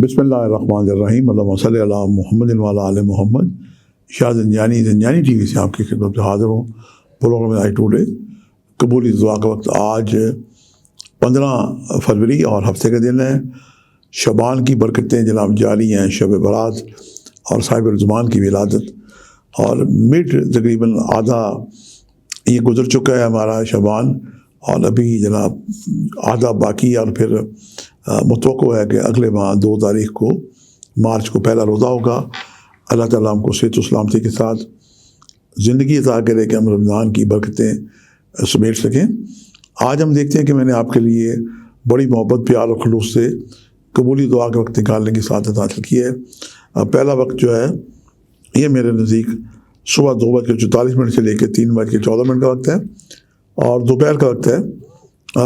بسم اللہ الرحمن الرحیم، اللہم صلی علی محمد وعلی آل محمد۔ شاہ زنجانی ٹی وی سے آپ کی خدمت میں حاضر ہوں۔ پروگرام آئی ٹوڈے قبولی دعا کا وقت آج 15 فروری اور ہفتے کا دن ہے۔ شعبان کی برکتیں جناب جاری ہیں، شب برات اور صاحب الزمان کی ولادت، اور تقریباً آدھا یہ گزر چکا ہے ہمارا شعبان، اور ابھی جناب آدھا باقی ہے، اور پھر متوقع ہے کہ اگلے ماہ 2 تاریخ کو مارچ کو پہلا روزہ ہوگا۔ اللہ تعالیٰ ہم کو صحت و سلامتی کے ساتھ زندگی عطا کرے کہ ہم رمضان کی برکتیں سمیٹ سکیں۔ آج ہم دیکھتے ہیں کہ میں نے آپ کے لیے بڑی محبت، پیار اور خلوص سے قبولی دعا کا وقت نکالنے کی سعادت حاصل کی ہے۔ پہلا وقت جو ہے یہ میرے نزدیک صبح 2:44 سے لے کے 3:14 کا وقت ہے، اور دوپہر کا وقت ہے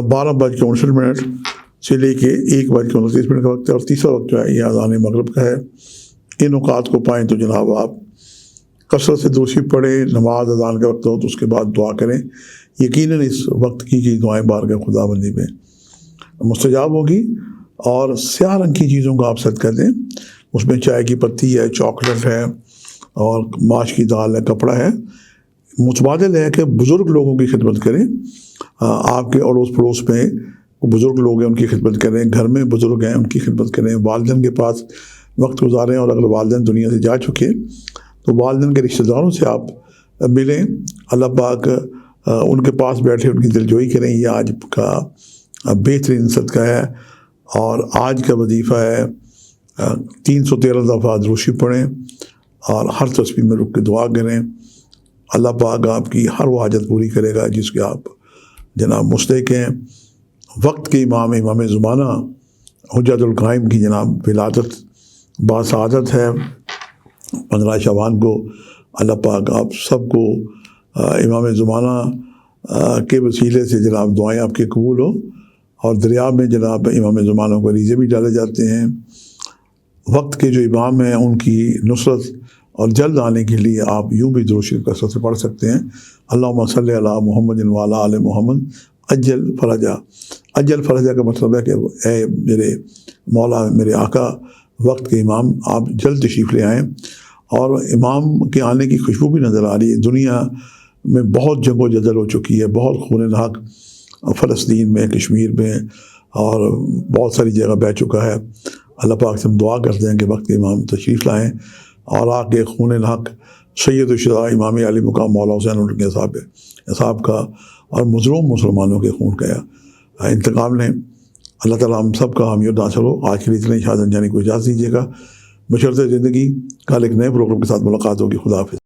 12:59 سے لے کے 1:29 کا وقت ہے، اور تیسرا وقت جو ہے یہ اذان مغرب کا ہے۔ ان اوقات کو پائیں تو جناب آپ کثرت سے درود شریف پڑھیں، نماز اذان کا وقت ہو تو اس کے بعد دعا کریں۔ یقیناً اس وقت کی دعائیں بارگاہ خدا بندی میں مستجاب ہوگی۔ اور سیاہ رنگ کی چیزوں کا آپ صدقہ دیں، اس میں چائے کی پتی ہے، چاکلیٹ ہے، اور ماش کی دال ہے، کپڑا ہے۔ متبادل ہے کہ بزرگ لوگوں کی خدمت کریں، آپ کے اڑوس پڑوس میں بزرگ لوگ ہیں ان کی خدمت کریں، گھر میں بزرگ ہیں ان کی خدمت کریں، والدین کے پاس وقت گزاریں، اور اگر والدین دنیا سے جا چکے تو والدین کے رشتہ داروں سے آپ ملیں، اللہ پاک ان کے پاس بیٹھے ان کی دلجوئی کریں۔ یہ آج کا بہترین صدقہ ہے، اور آج کا وظیفہ ہے 313 دفعہ درود شریف پڑھیں، اور ہر تسبیح میں رک کے دعا کریں۔ اللہ پاک آپ کی ہر وہ حاجت پوری کرے گا جس کے آپ جناب مستحق ہیں۔ وقت کے امام زمانہ حجت القائم کی جناب ولادت باسعادت ہے 15 شعبان کو۔ اللہ پاک آپ سب کو امام زمانہ کے وسیلے سے جناب دعائیں آپ کے قبول ہو، اور دریا میں جناب امام زمانہ کو ریزے بھی ڈالے جاتے ہیں۔ وقت کے جو امام ہیں ان کی نصرت اور جلد آنے کے لیے آپ یوں بھی درود شریف کثرت سے پڑھ سکتے ہیں۔ اللہم صلی علی محمد وعلی آل محمد اجل فرجہ۔ اجل فرجہ کا مطلب ہے کہ اے میرے مولا، میرے آقا، وقت کے امام، آپ جلد تشریف لے آئیں۔ اور امام کے آنے کی خوشبو بھی نظر آ رہی ہے۔ دنیا میں بہت جنگ و جدل ہو چکی ہے، بہت خون ناحق فلسطین میں، کشمیر میں، اور بہت ساری جگہ بہہ چکا ہے۔ اللہ پاک سے ہم دعا کرتے ہیں کہ وقت کے امام تشریف لائیں، اور آ کے خون ناحق سید الشہداء امام علی مقام مولا حسین کے اصحاب کا اور مظلوم مسلمانوں کے خون کا انتقام لیں۔ اللہ تعالیٰ ہم سب کا حامی و ناصر ہو۔ آج کے لیے اتنے، شاہ زنجانی کو اجازت دیجیے گا، بشرط زندگی۔ کل ایک نئے پروگرام کے ساتھ ملاقات ہوگی۔ خدا حافظ۔